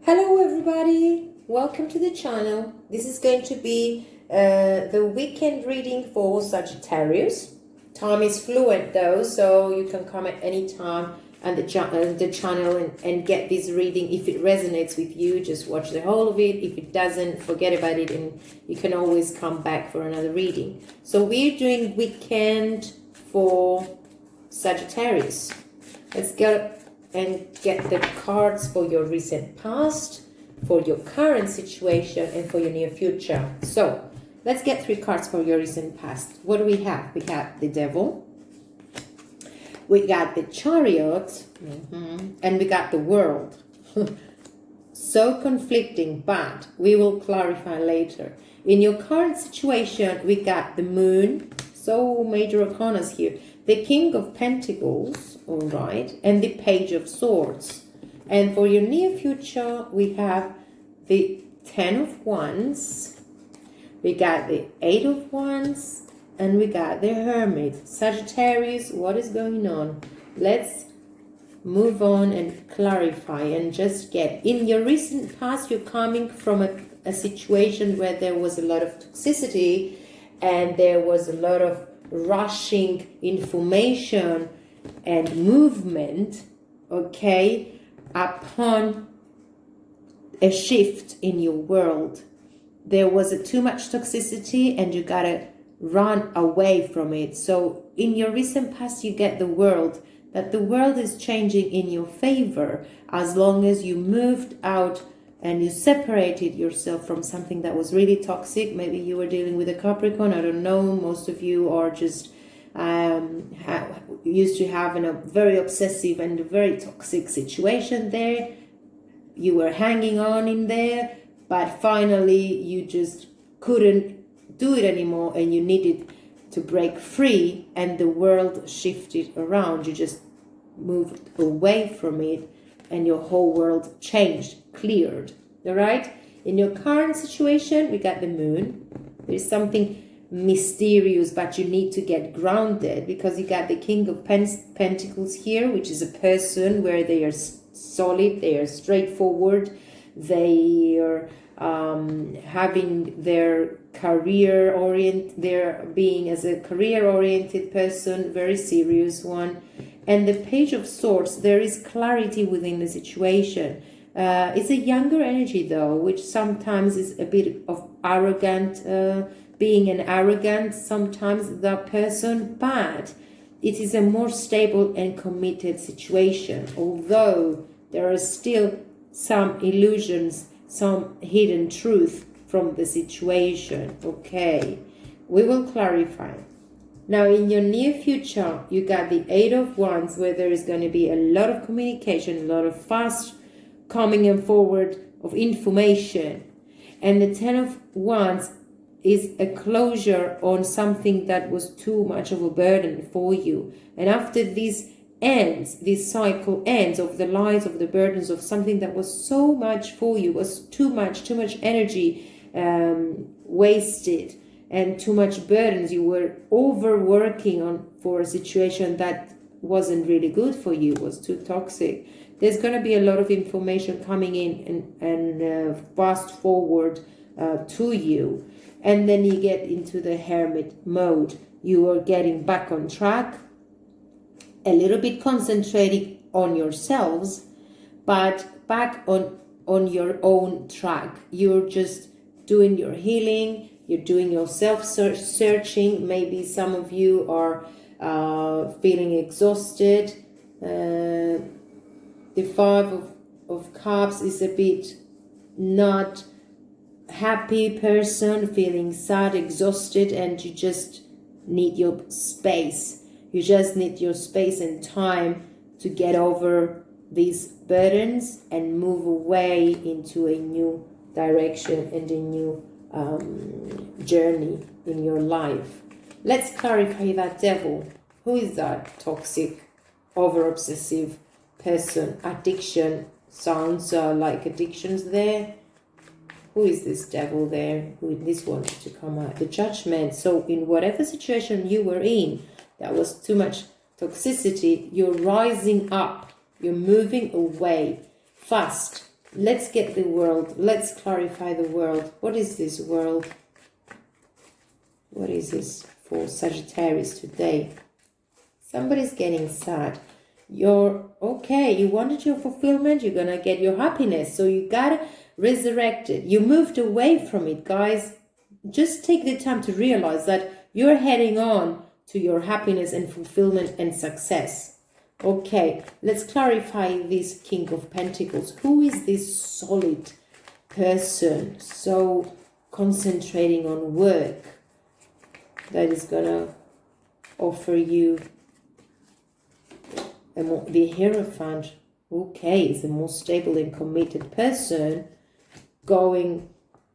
Hello everybody, welcome to the channel. This is going to be the weekend reading for Sagittarius. Time is fluid though, so you can come at any time and the channel and get this reading. If it resonates with you, just watch the whole of it. If it doesn't, forget about it and you can always come back for another reading. So we're doing weekend for Sagittarius. Let's go and get the cards for your recent past, for your current situation, and for your near future. So let's get 3 cards for your recent past. What do we have? We got the Devil, we got the Chariot, and we got the World. So conflicting, but we will clarify later. In your current situation, we got the Moon, so major arcanas here, the King of Pentacles, all right, and the Page of Swords. And for your near future, we have the 10 of Wands, we got the 8 of Wands, and we got the Hermit. Sagittarius, what is going on? Let's move on and clarify and just get. In your recent past, you're coming from a situation where there was a lot of toxicity and there was a lot of rushing information and movement, okay, upon a shift in your world. There was too much toxicity and you gotta run away from it. So in your recent past, you get the World, that the world is changing in your favor as long as you moved out and you separated yourself from something that was really toxic. Maybe you were dealing with a Capricorn, I don't know. Most of you are just used to having a very obsessive and very toxic situation there. You were hanging on in there, but finally you just couldn't do it anymore and you needed to break free, and the world shifted around. You just moved away from it and your whole world changed, cleared. All right? In your current situation, we got the Moon. There's something mysterious, but you need to get grounded because you got the King of Pentacles here, which is a person where they are solid, they are straightforward, they are having their they're being as a career-oriented person, very serious one. And the Page of Swords, there is clarity within the situation. It's a younger energy though, which sometimes is a bit of arrogant, being an arrogant sometimes that person, but it is a more stable and committed situation. Although there are still some illusions, some hidden truth from the situation. Okay, we will clarify. Now in your near future, you got the 8 of Wands, where there is going to be a lot of communication, a lot of fast coming and forward of information. And the 10 of Wands is a closure on something that was too much of a burden for you. And after this ends, this cycle ends of the lies, of the burdens, of something that was so much for you, was too much energy wasted and too much burdens. You were overworking on for a situation that wasn't really good for you, was too toxic. There's going to be a lot of information coming in and fast forward to you. And then you get into the Hermit mode. You are getting back on track, a little bit concentrating on yourselves, but back on your own track. You're just doing your healing, you're doing your self-searching. Maybe some of you are feeling exhausted. The 5 of Cups is a bit not happy person, feeling sad, exhausted, and you just need your space. You just need your space and time to get over these burdens and move away into a new direction and a new journey in your life. Let's clarify that Devil. Who is that toxic, over-obsessive person? Addiction sounds like addictions there. Who is this Devil there? Who this wants to come out? The Judgment. So in whatever situation you were in, that was too much toxicity, you're rising up, you're moving away fast. Let's get the world. Let's clarify the world. What is this world? What is this for Sagittarius today? Somebody's getting sad. You're okay. You wanted your fulfillment. You're going to get your happiness. So you got to resurrect it. You moved away from it, guys. Just take the time to realize that you're heading on to your happiness and fulfillment and success. Okay, let's clarify this King of Pentacles. Who is this solid person, so concentrating on work, that is going to offer you the Hierophant? Okay, is a more stable and committed person, going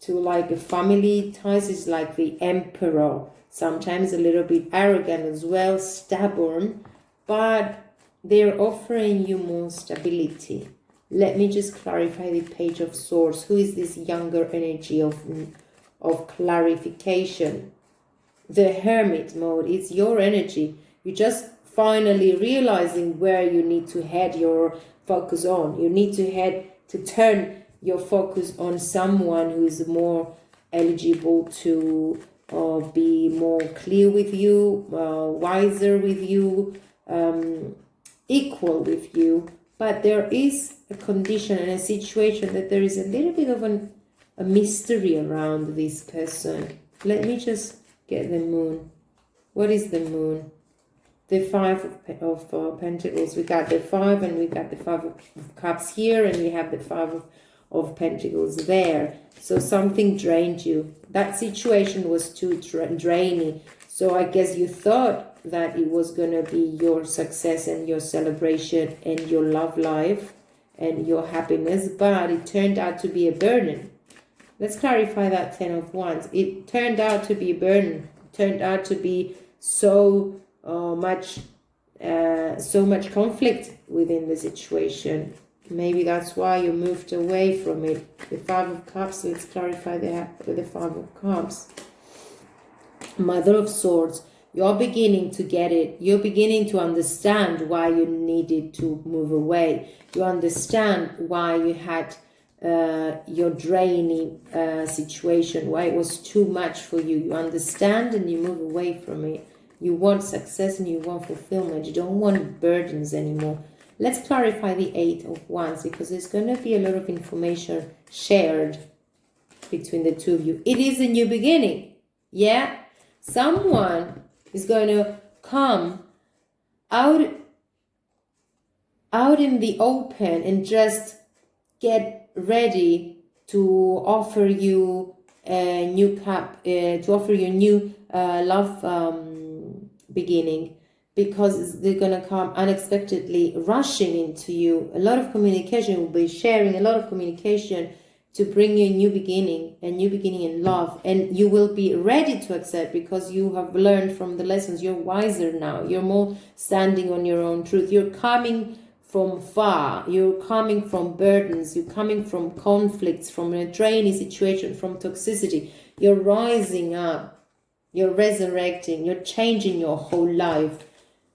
to like a family ties, is like the Emperor, sometimes a little bit arrogant as well, stubborn, but they're offering you more stability. Let me just clarify the Page of Swords. Who is this younger energy of clarification? The Hermit mode is your energy. You just finally realizing where you need to head your focus on. You need to turn your focus on someone who is more eligible to be more clear with you, wiser with you, equal with you. But there is a condition and a situation that there is a little bit of a mystery around this person. Let me just get the Moon. What is the Moon? The Five of Pentacles. We got the 5 and we got the 5 of Cups here, and we have the 5 of Pentacles there. So something drained you. That situation was too draining. So I guess you thought that it was going to be your success and your celebration and your love life and your happiness, but it turned out to be a burden. Let's clarify that 10 of Wands. It turned out to be a burden. It turned out to be so much conflict within the situation. Maybe that's why you moved away from it. The 5 of Cups. Let's clarify the 5 of Cups. Mother of Swords. You're beginning to get it. You're beginning to understand why you needed to move away. You understand why you had your draining situation, why it was too much for you. You understand and you move away from it. You want success and you want fulfillment. You don't want burdens anymore. Let's clarify the 8 of Wands, because there's going to be a lot of information shared between the two of you. It is a new beginning. Yeah? Someone is going to come out in the open and just get ready to offer you a new love beginning, because they're going to come unexpectedly, rushing into you. A lot of communication will be sharing, a lot of communication to bring you a new beginning in love. And you will be ready to accept, because you have learned from the lessons. You're wiser now. You're more standing on your own truth. You're coming from far. You're coming from burdens. You're coming from conflicts, from a draining situation, from toxicity. You're rising up. You're resurrecting. You're changing your whole life.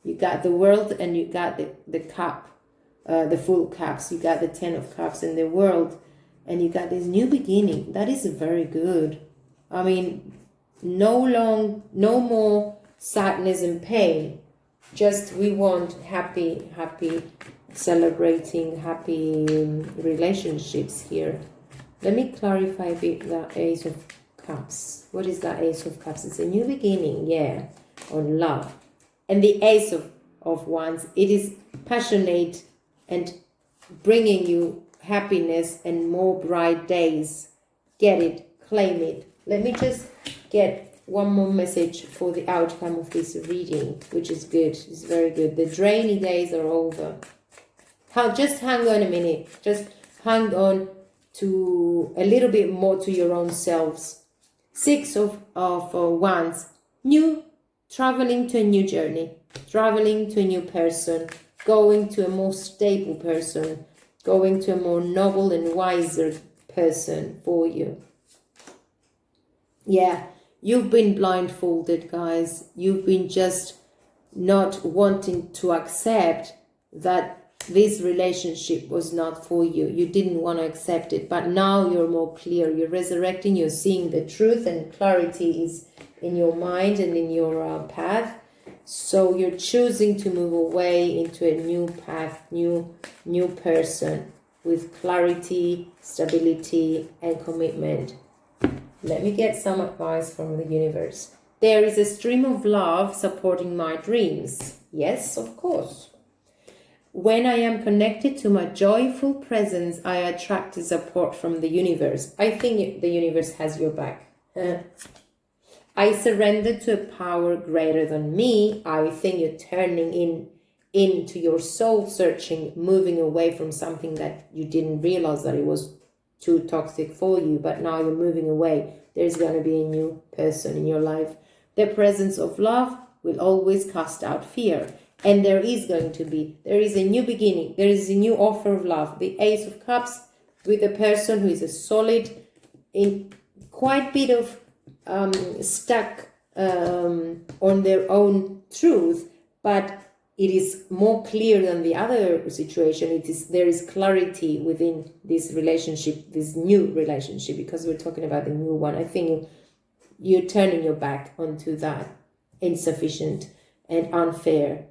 You got the World and you got the cup, the full cups. You got the 10 of Cups in the World. And you got this new beginning. That is very good. I mean, no more sadness and pain. Just we want happy, celebrating, happy relationships here. Let me clarify a bit the Ace of Cups. What is that Ace of Cups? It's a new beginning, yeah, on love. And the Ace of Wands, it is passionate and bringing you happiness and more bright days. Get it, claim it. Let me just get one more message for the outcome of this reading, which is good. It's very good. The drainy days are over. Just hang on a minute. Just hang on to a little bit more to your own selves. 6 of Wands. Traveling to a new journey. Traveling to a new person. Going to a more stable person. Going to a more noble and wiser person for you. Yeah, you've been blindfolded, guys. You've been just not wanting to accept that this relationship was not for you. You didn't want to accept it, but now you're more clear. You're resurrecting, you're seeing the truth, and clarity is in your mind and in your path. So you're choosing to move away into a new path, new person with clarity, stability, and commitment. Let me get some advice from the universe. There is a stream of love supporting my dreams. Yes, of course. When I am connected to my joyful presence, I attract the support from the universe. I think the universe has your back. I surrender to a power greater than me. I think you're turning into your soul searching, moving away from something that you didn't realize that it was too toxic for you, but now you're moving away. There's going to be a new person in your life. The presence of love will always cast out fear. And there is a new beginning. There is a new offer of love. The Ace of Cups with a person who is a solid, in quite a bit of stuck on their own truth, but it is more clear than the other situation. There is clarity within this relationship, this new relationship, because we're talking about the new one. I think you're turning your back onto that insufficient and unfair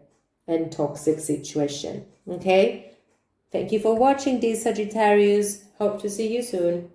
and toxic situation. Okay? Thank you for watching, dear Sagittarius. Hope to see you soon.